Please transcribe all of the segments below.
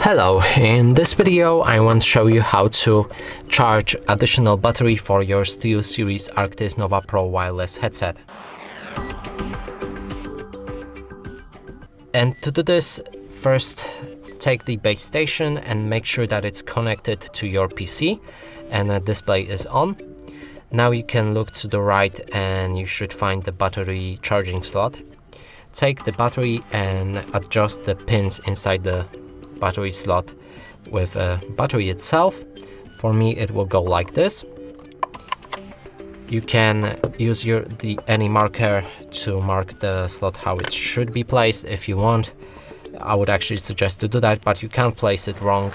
Hello, in this video I want to show you how to charge additional battery for your Steelseries Arctis Nova Pro wireless headset. And to do this, first take the base station and make sure that it's connected to your PC and the display is on. Now you can look to the right and you should find the battery charging slot. Take the battery and adjust the pins inside the battery slot with a battery itself. For me it will go like this. You can use any marker to mark the slot how it should be placed if you want. I would actually suggest to do that, but you can't place it wrong.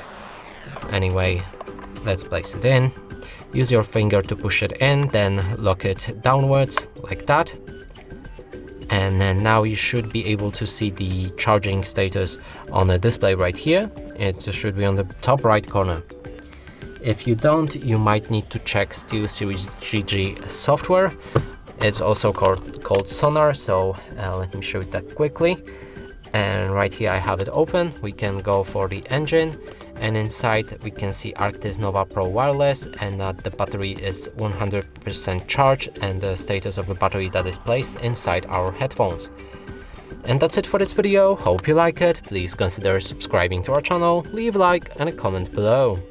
Anyway, let's place it in. Use your finger to push it in, then lock it downwards like that. And then now you should be able to see the charging status on the display right here. It should be on the top right corner. If you don't, you might need to check Steelseries GG software. It's also called Sonar, so let me show you that quickly. And right here I have it open. We can go for the engine, and inside we can see Arctis Nova Pro wireless, and that the battery is 100% charged, and the status of the battery that is placed inside our headphones. And that's it for this video. Hope you like it. Please consider subscribing to our channel, leave a like and a comment below.